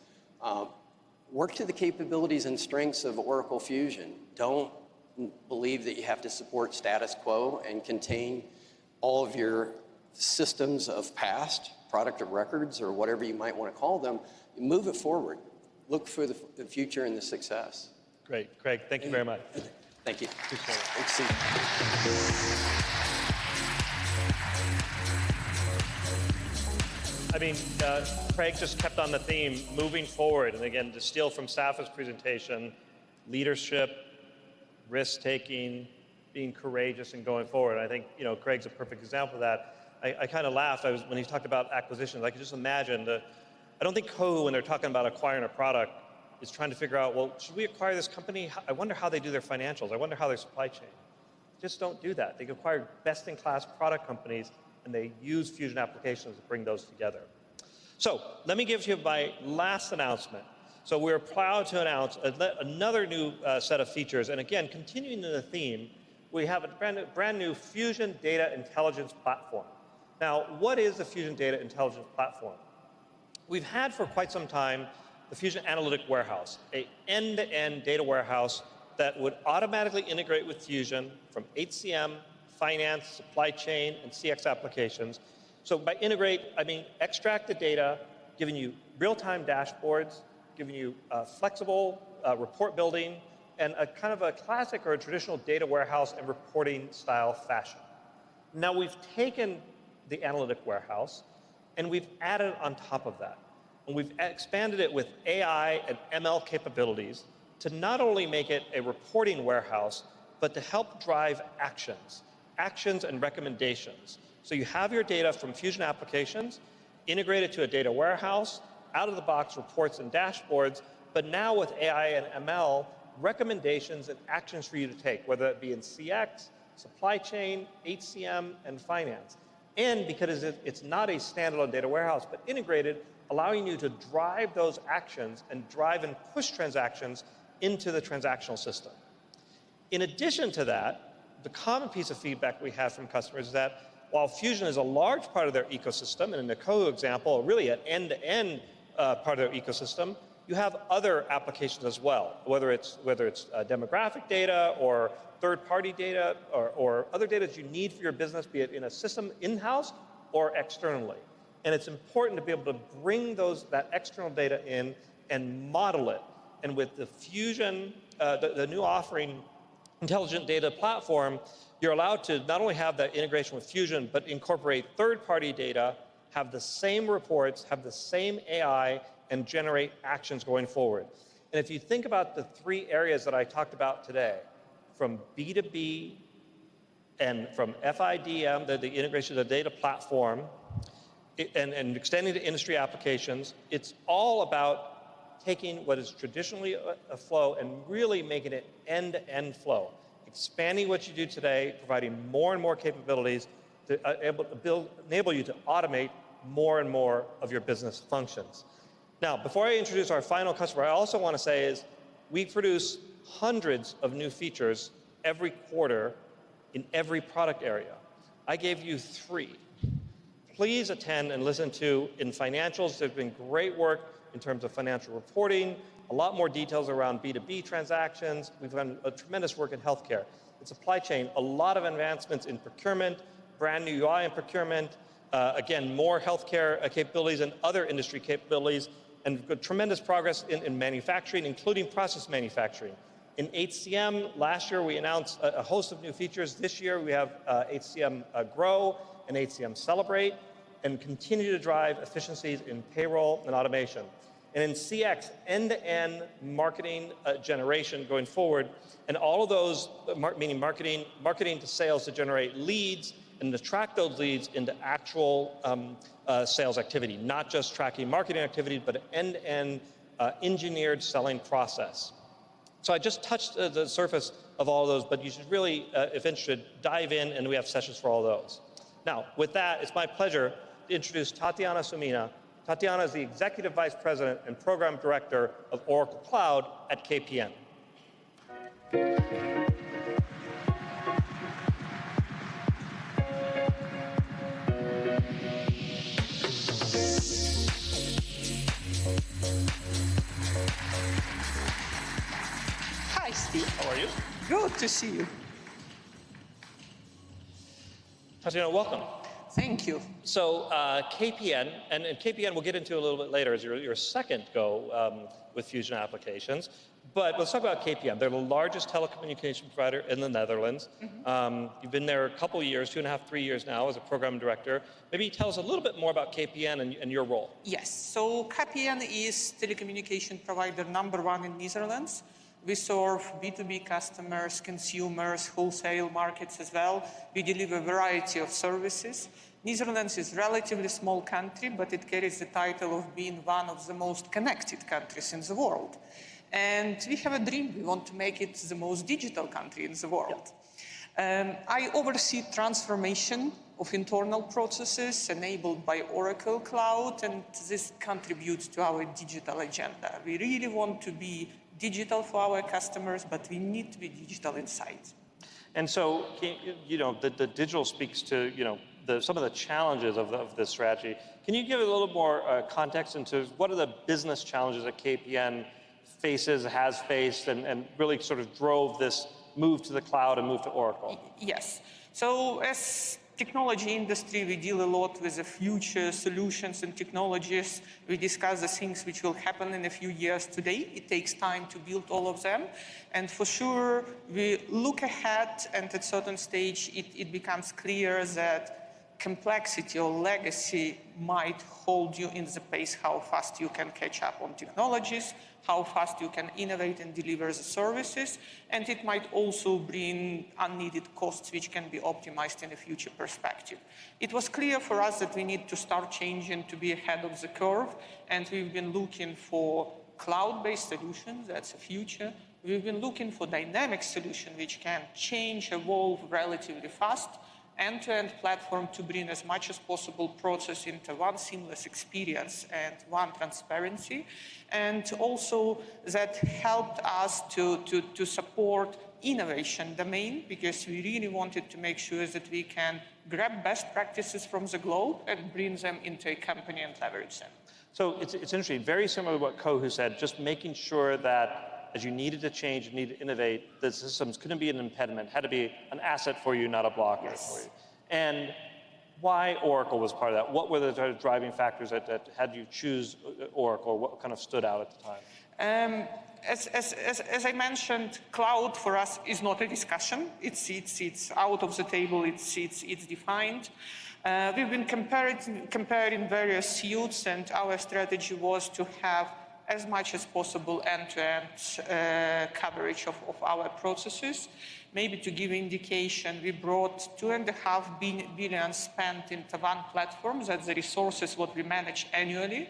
Work to the capabilities and strengths of Oracle Fusion. Don't believe that you have to support status quo and contain all of your systems of past, product of records, or whatever you might want to call them. Move it forward. Look for the future and the success. Great. Craig, thank you very much. Thank you. Appreciate it. Thanks, Steve. I mean, Craig just kept on the theme, moving forward. And again, to steal from Safa's presentation, leadership, risk-taking, being courageous and going forward. I think, Craig's a perfect example of that. I kind of laughed when he talked about acquisitions. I could just imagine I don't think Cohu, when they're talking about acquiring a product, is trying to figure out, well, should we acquire this company? I wonder how they do their financials. I wonder how their supply chain. Just don't do that. They acquire best-in-class product companies, and they use Fusion applications to bring those together. So let me give you my last announcement. So we're proud to announce another new set of features. And again, continuing in the theme, we have a brand new Fusion Data Intelligence Platform. Now, what is the Fusion Data Intelligence Platform? We've had for quite some time the Fusion Analytic Warehouse, an end-to-end data warehouse that would automatically integrate with Fusion from HCM, finance, supply chain, and CX applications. So by integrate, I mean extract the data, giving you real-time dashboards, giving you flexible report building, and a kind of a classic or a traditional data warehouse and reporting style fashion. Now we've taken the analytic warehouse and we've added on top of that. And we've expanded it with AI and ML capabilities to not only make it a reporting warehouse, but to help drive actions and recommendations. So you have your data from Fusion applications, integrated to a data warehouse, out-of-the-box reports and dashboards, but now with AI and ML, recommendations and actions for you to take, whether it be in CX, supply chain, HCM, and finance. And because it's not a standalone data warehouse, but integrated, allowing you to drive those actions and drive and push transactions into the transactional system. In addition to that, the common piece of feedback we have from customers is that while Fusion is a large part of their ecosystem, and in the Cohu example, really an end-to-end part of their ecosystem, you have other applications as well, whether it's demographic data or third-party data or other data that you need for your business, be it in a system in-house or externally. And it's important to be able to bring that external data in and model it. And with the Fusion, the new offering, Intelligent Data Platform, you're allowed to not only have that integration with Fusion, but incorporate third-party data, have the same reports, have the same AI, and generate actions going forward. And if you think about the three areas that I talked about today, from B2B and from FIDM, the integration of the data platform, and extending to industry applications, it's all about taking what is traditionally a flow and really making it end-to-end flow. Expanding what you do today, providing more and more capabilities to enable you to automate more and more of your business functions. Now, before I introduce our final customer, I also want to say is we produce hundreds of new features every quarter in every product area. I gave you 3. Please attend and listen to in financials. There's been great work in terms of financial reporting, a lot more details around B2B transactions. We've done a tremendous work in healthcare. In supply chain, a lot of advancements in procurement, brand new UI in procurement, again, more healthcare capabilities and other industry capabilities, and tremendous progress in manufacturing, including process manufacturing. In HCM, last year we announced a host of new features. This year we have HCM Grow and HCM Celebrate, and continue to drive efficiencies in payroll and automation. And in CX, end-to-end marketing generation going forward, and all of those, meaning marketing to sales to generate leads, and to track those leads into actual sales activity, not just tracking marketing activity, but an end-to-end engineered selling process. So I just touched the surface of all of those, but you should really, if interested, dive in, and we have sessions for all those. Now, with that, it's my pleasure to introduce Tatiana Sumina. Tatiana is the Executive Vice President and Program Director of Oracle Cloud at KPN. Hi, Steve. How are you? Good to see you. Tatiana, welcome. Thank you. So KPN, and KPN we'll get into a little bit later, is your second go with Fusion applications. But let's talk about KPN. They're the largest telecommunication provider in the Netherlands. Mm-hmm. You've been there a couple of years, 2.5, 3 years now as a program director. Maybe tell us a little bit more about KPN and your role. Yes, so KPN is telecommunication provider #1 in Netherlands. We serve B2B customers, consumers, wholesale markets as well. We deliver a variety of services. Netherlands is a relatively small country, but it carries the title of being one of the most connected countries in the world. And we have a dream. We want to make it the most digital country in the world. I oversee transformation of internal processes enabled by Oracle Cloud, and this contributes to our digital agenda. We really want to be digital for our customers, but we need to be digital inside. And so, the digital speaks to, some of the challenges of this strategy. Can you give a little more context into what are the business challenges that KPN has faced, and really sort of drove this move to the cloud and move to Oracle? Yes. So as technology industry, we deal a lot with the future solutions and technologies. We discuss the things which will happen in a few years today. It takes time to build all of them. And for sure, we look ahead, and at a certain stage, it becomes clear that complexity or legacy might hold you in the pace how fast you can catch up on technologies, how fast you can innovate and deliver the services, and it might also bring unneeded costs which can be optimized in a future perspective. It was clear for us that we need to start changing to be ahead of the curve, and we've been looking for cloud-based solutions, that's the future. We've been looking for dynamic solutions which can change, evolve relatively fast, end-to-end platform to bring as much as possible process into one seamless experience and one transparency. And also that helped us to support innovation domain, because we really wanted to make sure that we can grab best practices from the globe and bring them into a company and leverage them. So it's interesting, very similar to what Cohu said, just making sure that as you needed to change, you needed to innovate, the systems couldn't be an impediment, had to be an asset for you, not a blocker for you. And why Oracle was part of that? What were the driving factors that had you choose Oracle? What kind of stood out at the time? As I mentioned, cloud for us is not a discussion. It's out of the table, it's defined. We've been comparing various suites, and our strategy was to have as much as possible end-to-end coverage of our processes. Maybe to give indication, we brought $2.5 billion spent into one platform. That's the resources what we manage annually.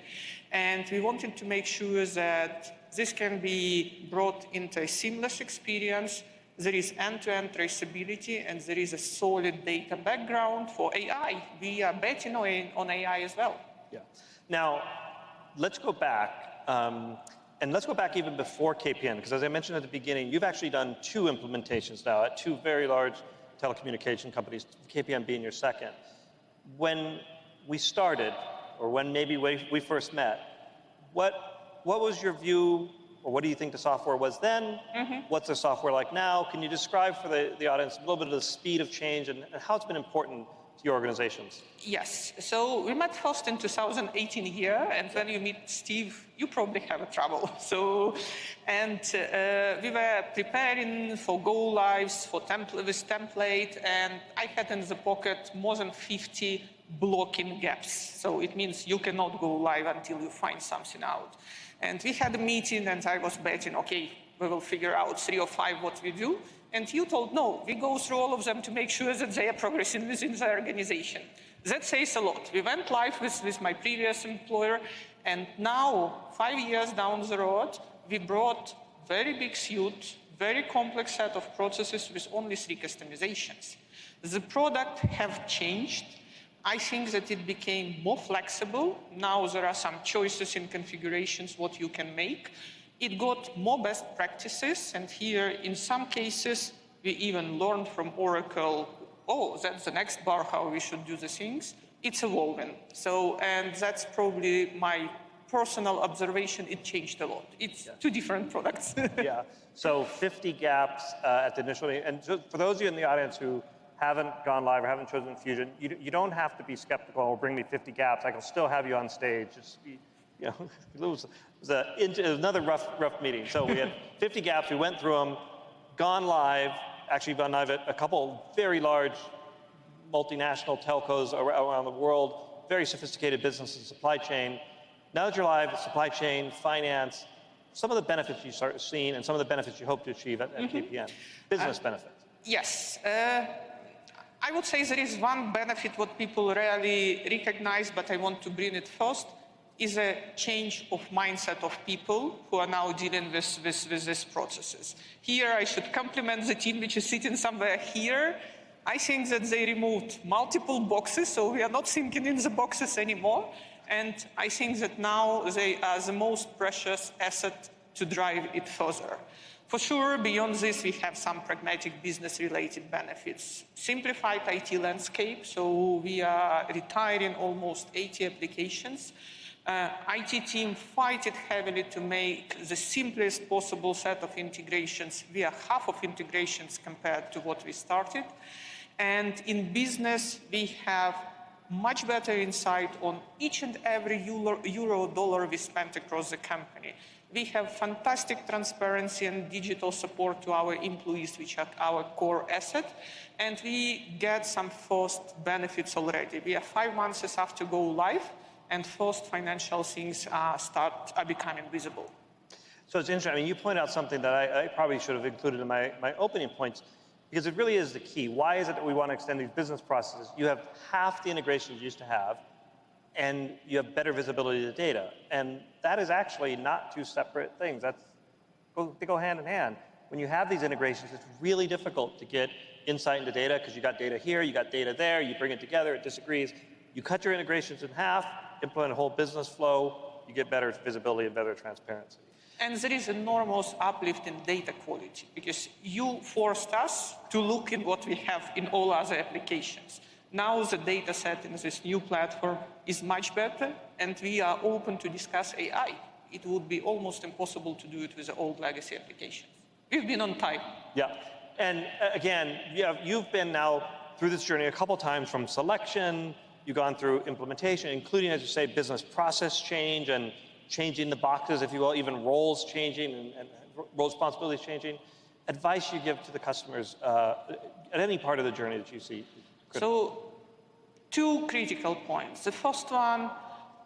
And we wanted to make sure that this can be brought into a seamless experience. There is end-to-end traceability, and there is a solid data background for AI. We are betting on AI as well. Yeah. Now, let's go back. And let's go back even before KPN, because as I mentioned at the beginning, you've actually done 2 implementations now at 2 very large telecommunication companies, KPN being your second. When we started, or when maybe we first met, what was your view, or what do you think the software was then? What's the software like now? Can you describe for the audience a little bit of the speed of change and how it's been important to your organizations? Yes. So we met first in 2018 here, and when you meet Steve, you probably have trouble. And we were preparing for go lives with template, and I had in the pocket more than 50 blocking gaps. So it means you cannot go live until you find something out. And we had a meeting, and I was betting, okay, we will figure out 3 or 5 what we do. And you told, no, we go through all of them to make sure that they are progressing within the organization. That says a lot. We went live with my previous employer, and now, 5 years down the road, we brought very big suite, very complex set of processes with only 3 customizations. The product have changed. I think that it became more flexible. Now there are some choices in configurations what you can make. It got more best practices, and here, in some cases, we even learned from Oracle, oh, that's the next bar, how we should do the things. It's evolving. And that's probably my personal observation. It changed a lot. It's 2 different products. Yeah. So 50 gaps at the initial, and for those of you in the audience who haven't gone live or haven't chosen Fusion, you don't have to be skeptical or bring me 50 gaps. I can still have you on stage. Just be, you know, it was another rough meeting. So we had 50 gaps, we went through them, gone live, actually gone live at a couple very large multinational telcos around the world, very sophisticated business and supply chain. Now that you're live, supply chain, finance, some of the benefits you start seeing and some of the benefits you hope to achieve at KPN, business benefits. Yes. I would say there is one benefit what people rarely recognize, but I want to bring it first, is a change of mindset of people who are now dealing with these processes. Here, I should compliment the team which is sitting somewhere here. I think that they removed multiple boxes, so we are not thinking in the boxes anymore. And I think that now they are the most precious asset to drive it further. For sure, beyond this, we have some pragmatic business-related benefits. Simplified IT landscape, so we are retiring almost 80 applications. IT team fight it heavily to make the simplest possible set of integrations. We are half of integrations compared to what we started. And in business, we have much better insight on each and every euro dollar we spent across the company. We have fantastic transparency and digital support to our employees, which are our core asset. And we get some first benefits already. We are 5 months after go live, and first financial things are becoming visible. So it's interesting. I mean, you point out something that I probably should have included in my opening points, because it really is the key. Why is it that we want to extend these business processes? You have half the integrations you used to have, and you have better visibility of the data. And that is actually not two separate things. They go hand in hand. When you have these integrations, it's really difficult to get insight into data because you got data here, you got data there, you bring it together, it disagrees. You cut your integrations in half, implement a whole business flow, you get better visibility and better transparency. And there is enormous uplift in data quality because you forced us to look at what we have in all other applications. Now the data set in this new platform is much better, and we are open to discuss AI. It would be almost impossible to do it with the old legacy applications. We've been on time. Yeah, and again, you've been now through this journey a couple times from selection, you've gone through implementation, including, as you say, business process change and changing the boxes, if you will, even roles changing and role responsibilities changing. Advice you give to the customers at any part of the journey that you see? So, two critical points. The first one,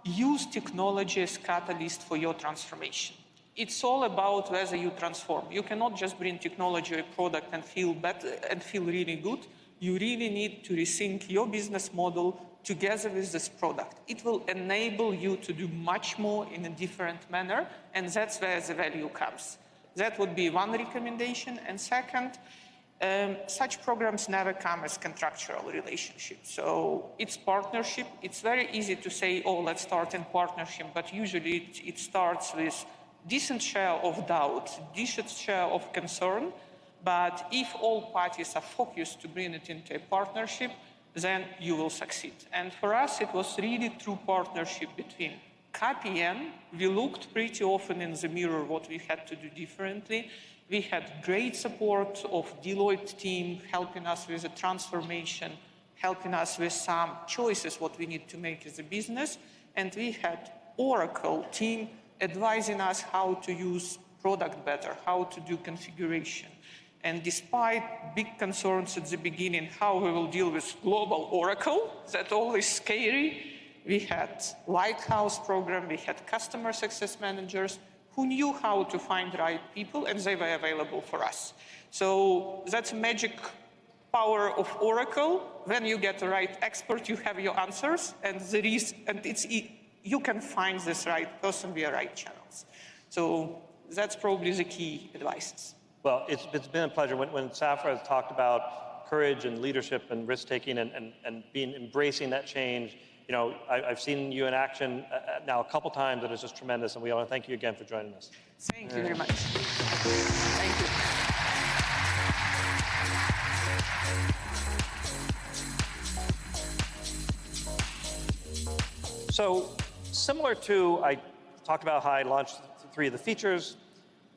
use technology as catalyst for your transformation. It's all about whether you transform. You cannot just bring technology or a product and feel better and feel really good. You really need to rethink your business model together with this product. It will enable you to do much more in a different manner, and that's where the value comes. That would be one recommendation. And second, such programs never come as contractual relationships. So it's partnership. It's very easy to say, oh, let's start in partnership, but usually it starts with decent share of doubt, decent share of concern. But if all parties are focused to bring it into a partnership, then you will succeed. And for us, it was really true partnership between KPN. We looked pretty often in the mirror what we had to do differently. We had great support of Deloitte team helping us with the transformation, helping us with some choices what we need to make as a business. And we had Oracle team advising us how to use product better, how to do configuration. And despite big concerns at the beginning, how we will deal with global Oracle, that's always scary, we had Lighthouse program, we had customer success managers who knew how to find the right people, and they were available for us. So that's magic power of Oracle. When you get the right expert, you have your answers, and you can find this right person via right channels. So that's probably the key advice. Well, it's been a pleasure. When Safra has talked about courage and leadership and risk-taking and embracing that change, you know, I've seen you in action now a couple times, and it's just tremendous, and we want to thank you again for joining us. Thank you very much. Thank you. So, similar to, I talked about how I launched 3 of the features,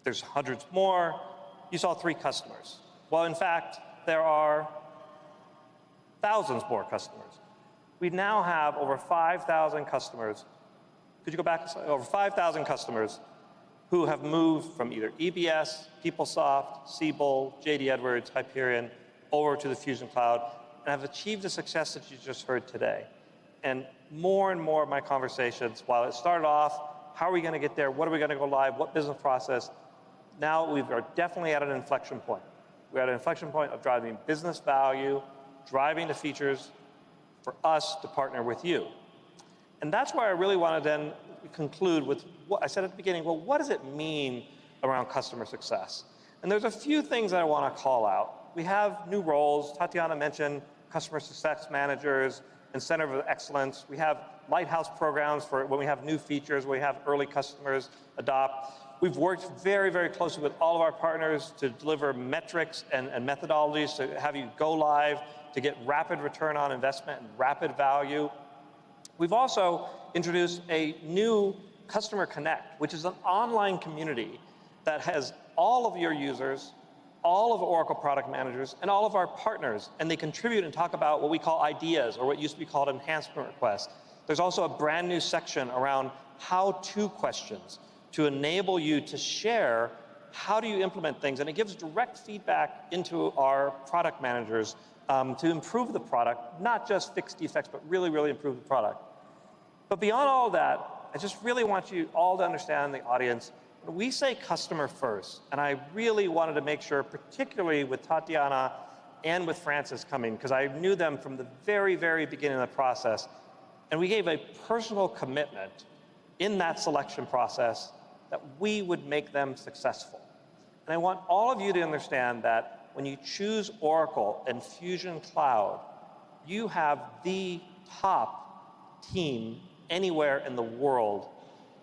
there's hundreds more. You saw 3 customers. Well, in fact, there are thousands more customers. We now have over 5,000 customers. Could you go back? Over 5,000 customers who have moved from either EBS, PeopleSoft, Siebel, JD Edwards, Hyperion, over to the Fusion Cloud, and have achieved the success that you just heard today. And more of my conversations, while it started off, how are we going to get there? What are we going to go live? What business process? Now we are definitely at an inflection point. We're at an inflection point of driving business value, driving the features for us to partner with you. And that's where I really want to then conclude with what I said at the beginning. Well, what does it mean around customer success? And there's a few things that I want to call out. We have new roles. Tatiana mentioned customer success managers and center of excellence. We have Lighthouse programs for when we have new features, we have early customers adopt. We've worked very, very closely with all of our partners to deliver metrics and methodologies to have you go live, to get rapid return on investment and rapid value. We've also introduced a new Customer Connect, which is an online community that has all of your users, all of Oracle product managers, and all of our partners, and they contribute and talk about what we call ideas, or what used to be called enhancement requests. There's also a brand new section around how-to questions to enable you to share how do you implement things, and it gives direct feedback into our product managers to improve the product, not just fix defects, but really, really improve the product. But beyond all that, I just really want you all to understand, the audience, when we say customer first, and I really wanted to make sure, particularly with Tatiana and with Francis coming, because I knew them from the very, very beginning of the process, and we gave a personal commitment in that selection process that we would make them successful. And I want all of you to understand that when you choose Oracle and Fusion Cloud, you have the top team anywhere in the world,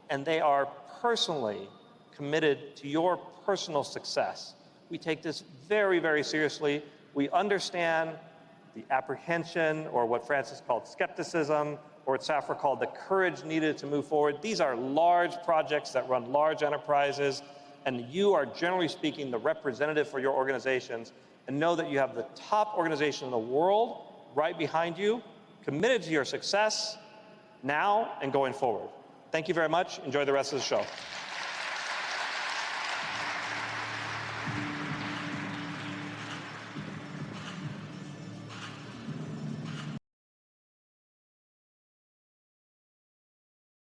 and they are personally committed to your personal success. We take this very, very seriously. We understand the apprehension, or what Francis called skepticism, or what Safra called the courage needed to move forward. These are large projects that run large enterprises, and you are, generally speaking, the representative for your organizations, and know that you have the top organization in the world right behind you, committed to your success now and going forward. Thank you very much. Enjoy the rest of the show.